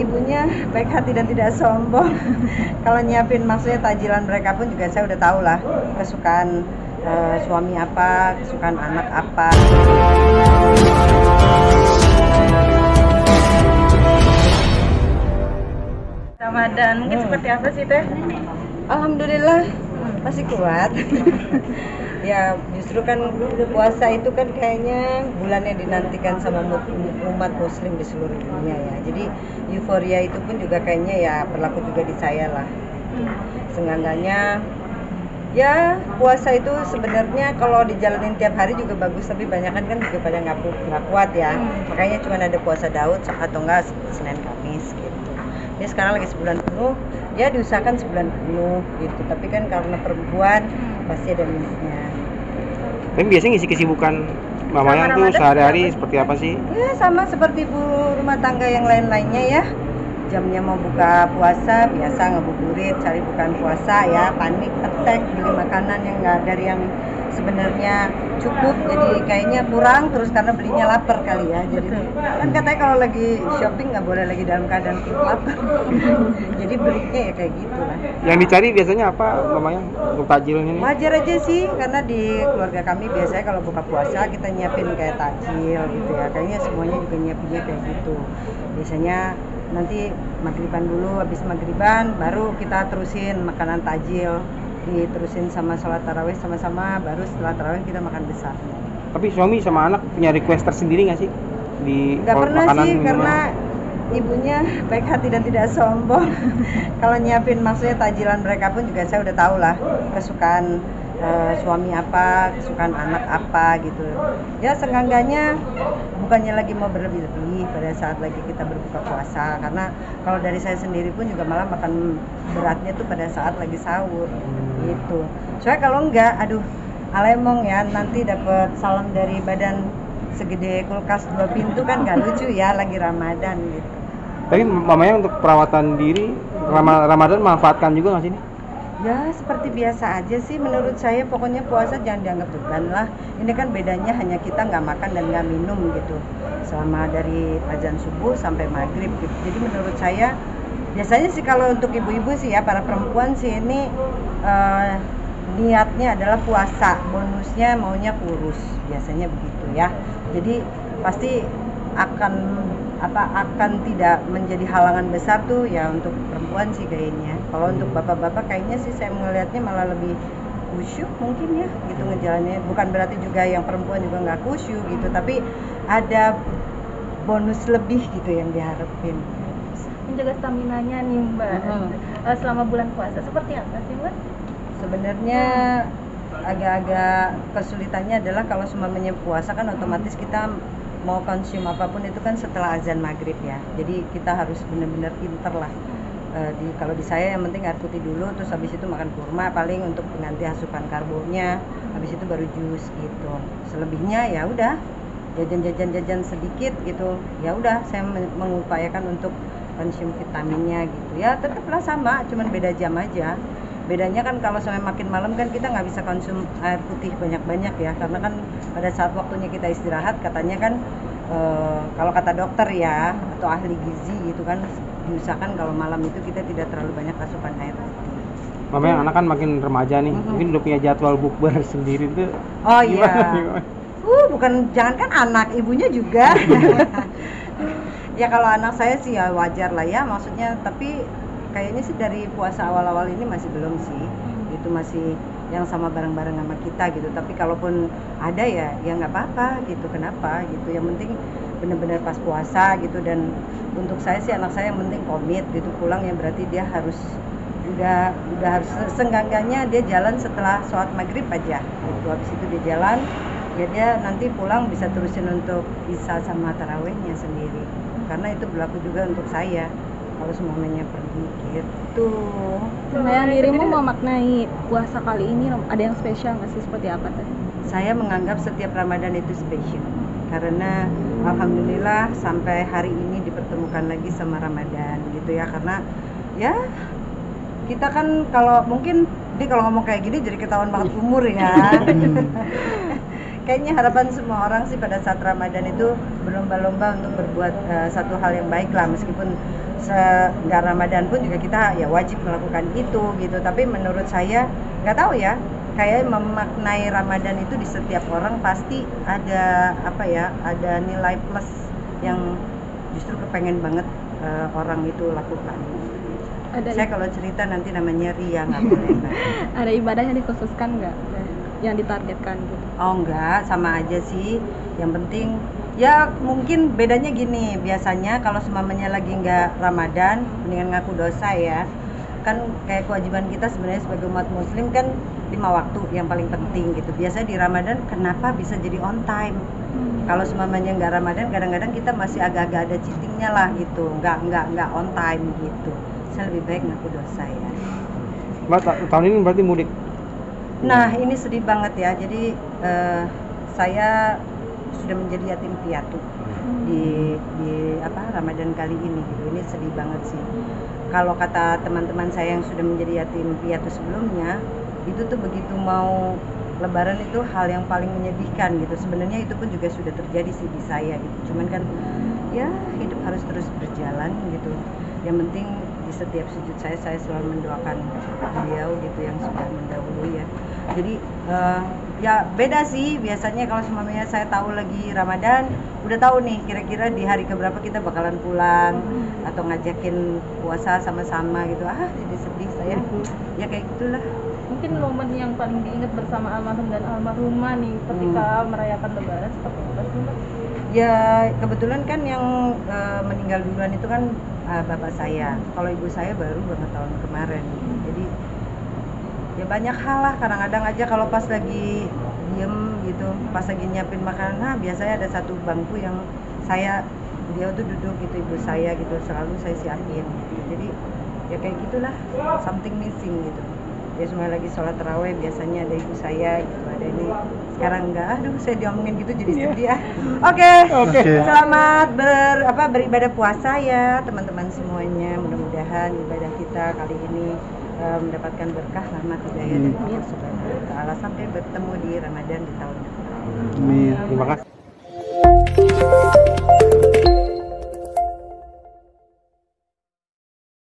ibunya baik hati dan tidak sombong. Kalau nyiapin maksudnya takjilan mereka pun juga saya udah tahu lah kesukaan suami apa, kesukaan anak apa. Ramadan mungkin seperti apa sih Teh? Alhamdulillah masih kuat. Ya justru kan puasa itu kan kayaknya bulannya dinantikan sama umat muslim di seluruh dunia ya. Jadi euforia itu pun juga kayaknya ya berlaku juga di saya lah. Seenggaknya ya puasa itu sebenarnya kalau dijalanin tiap hari juga bagus, tapi banyakan kan juga pada nggak kuat ya. Makanya cuma ada puasa Daud atau enggak Senin Kamis gitu. Ini sekarang lagi sebulan penuh, ya diusahakan sebulan penuh gitu. Tapi kan karena perempuan pasti ada minusnya. Tapi biasanya ngisi kesibukan mamanya tuh sehari-hari seperti apa sih? Ya sama seperti ibu rumah tangga yang lain-lainnya ya. Jamnya mau buka puasa biasa ngabuburit, cari bukan puasa ya, panik, attack, beli makanan yang nggak dari yang sebenarnya cukup, jadi kayaknya kurang terus karena belinya lapar kali ya. Jadi kan katanya kalau lagi shopping nggak boleh lagi dalam keadaan perut lapar. Jadi belinya ya kayak gitu lah. Yang dicari biasanya apa mamanya untuk takjilnya nih? Wajar aja sih, karena di keluarga kami biasanya kalau buka puasa kita nyiapin kayak takjil gitu ya. Kayaknya semuanya juga nyiapinnya kayak gitu. Biasanya nanti maghriban dulu, habis maghriban baru kita terusin makanan takjil, diterusin sama sholat tarawih sama-sama, baru setelah tarawih kita makan besar. Tapi suami sama anak punya request tersendiri nggak sih di Nggak pernah makanan sih, minuman? karena ibunya baik hati dan tidak sombong. Kalau nyiapin maksudnya takjilan mereka pun juga saya udah tahu lah kesukaan suami apa, kesukaan anak apa gitu. Ya seenggaknya bukannya lagi mau berlebih-lebih pada saat lagi kita berbuka puasa, karena kalau dari saya sendiri pun juga malah makan beratnya tuh pada saat lagi sahur gitu. Soalnya kalau enggak, aduh alemong ya, nanti dapat salam dari badan segede kulkas 2 pintu kan nggak lucu ya lagi Ramadan gitu. Tapi mamanya untuk perawatan diri Ramadan manfaatkan juga nggak sih ini? Ya seperti biasa aja sih menurut saya, pokoknya puasa jangan dianggap beban lah. Ini kan bedanya hanya kita nggak makan dan nggak minum gitu selama dari azan subuh sampai maghrib gitu. Jadi menurut saya biasanya sih kalau untuk ibu-ibu sih ya, para perempuan sih ini niatnya adalah puasa, bonusnya maunya kurus, biasanya begitu ya. Jadi pasti akan tidak menjadi halangan besar tuh ya untuk perempuan sih kayaknya. Kalau untuk bapak-bapak kayaknya sih saya melihatnya malah lebih khusyuk mungkin ya gitu ngejalannya. Bukan berarti juga yang perempuan juga nggak khusyuk gitu, tapi ada bonus lebih gitu yang diharapin. Menjaga staminanya nih Mbak. Selama bulan puasa seperti apa sih Mbak? Sebenarnya agak-agak kesulitannya adalah kalau semuanya puasa kan otomatis kita mau konsum apapun itu kan setelah azan maghrib ya. Jadi kita harus benar-benar pinter lah. Kalau di saya yang penting air putih dulu, terus habis itu makan kurma paling untuk pengganti asupan karbonya, habis itu baru jus gitu. Selebihnya ya udah jajan sedikit gitu. Ya udah saya mengupayakan untuk konsum vitaminnya gitu. Ya tetaplah sama, cuman beda jam aja. Bedanya kan kalau sampai makin malam kan kita nggak bisa konsum air putih banyak-banyak ya, karena kan pada saat waktunya kita istirahat katanya kan kalau kata dokter ya atau ahli gizi gitu kan diusahakan kalau malam itu kita tidak terlalu banyak asupan air putih. Mamanya anak kan makin remaja nih, mungkin udah punya jadwal bukber sendiri tuh. Oh iya. Bukan jangankan anak, ibunya juga. Ya kalau anak saya sih ya wajar lah ya, maksudnya tapi kayaknya sih dari puasa awal-awal ini masih belum sih, itu masih yang sama bareng-bareng sama kita gitu. Tapi kalaupun ada ya nggak apa-apa gitu, kenapa gitu. Yang penting benar-benar pas puasa gitu. Dan untuk saya sih anak saya yang penting komit gitu, pulang ya berarti dia harus udah harus seenggaknya dia jalan setelah sholat maghrib aja gitu. Habis itu dia jalan ya, dia nanti pulang bisa terusin untuk isya sama tarawihnya sendiri, karena itu berlaku juga untuk saya kalau semuanya pergi gitu. Yang dirimu memaknai puasa kali ini ada yang spesial nggak sih, seperti apa teh? Saya menganggap setiap Ramadan itu spesial karena alhamdulillah sampai hari ini dipertemukan lagi sama Ramadan gitu ya. Karena ya kita kan kalau mungkin ini kalau ngomong kayak gini jadi ketahuan banget umur ya. Kayaknya harapan semua orang sih pada saat Ramadan itu berlomba-lomba untuk berbuat satu hal yang baik lah, meskipun nggak Ramadan pun juga kita ya wajib melakukan itu gitu. Tapi menurut saya nggak tahu ya, kayak memaknai Ramadan itu di setiap orang pasti ada apa ya, ada nilai plus yang justru kepengen banget orang itu lakukan. Saya kalau cerita nanti namanya ria, nggak boleh Mbak. Ada ibadah yang dikhususkan nggak yang ditargetkan gitu? Oh enggak, sama aja sih. Yang penting ya mungkin bedanya gini, biasanya kalau semamanya lagi nggak Ramadan mendingan ngaku dosa ya. Kan kayak kewajiban kita sebenarnya sebagai umat muslim kan 5 waktu yang paling penting gitu. Biasanya di Ramadan kenapa bisa jadi on time? Kalau semamanya nggak Ramadan kadang-kadang kita masih agak-agak ada cheatingnya lah gitu, nggak on time gitu. Saya lebih baik ngaku dosa ya. Mbak, tahun ini berarti mudik? Nah ini sedih banget ya. Jadi saya sudah menjadi yatim piatu di Ramadan kali ini gitu. Ini sedih banget sih. Kalau kata teman-teman saya yang sudah menjadi yatim piatu sebelumnya, itu tuh begitu mau Lebaran itu hal yang paling menyedihkan gitu. Sebenarnya itu pun juga sudah terjadi sih di saya gitu. Cuman kan ya hidup harus terus berjalan gitu. Yang penting di setiap sujud saya selalu mendoakan beliau gitu yang sudah mendahului ya. Jadi ya beda sih, biasanya kalau semuanya saya tahu lagi Ramadan udah tahu nih kira-kira di hari keberapa kita bakalan pulang atau ngajakin puasa sama-sama gitu. Jadi sedih saya ya kayak gitulah. Mungkin momen yang paling diingat bersama almarhum dan almarhumah nih ketika merayakan Lebaran seperti apa sih Mbak? Ya kebetulan kan yang meninggal duluan itu kan bapak saya. Kalau ibu saya baru banget tahun kemarin. Jadi ya banyak hal lah, kadang-kadang aja kalau pas lagi diem gitu, pas lagi nyiapin makanan, biasanya ada satu bangku yang dia tuh duduk gitu, ibu saya gitu, selalu saya siapin gitu. Jadi ya kayak gitulah, something missing gitu. Ya semua lagi sholat tarawih biasanya ada ibu saya gitu, ada ini. Sekarang enggak, saya diomongin gitu jadi sedih ya. Oke. Selamat beribadah puasa ya teman-teman semuanya. Mudah-mudahan ibadah kita kali ini mendapatkan berkah, rahmat, hidayah dari Allah Subhanahu wa taala sampai bertemu di Ramadan di tahun depan. Terima kasih.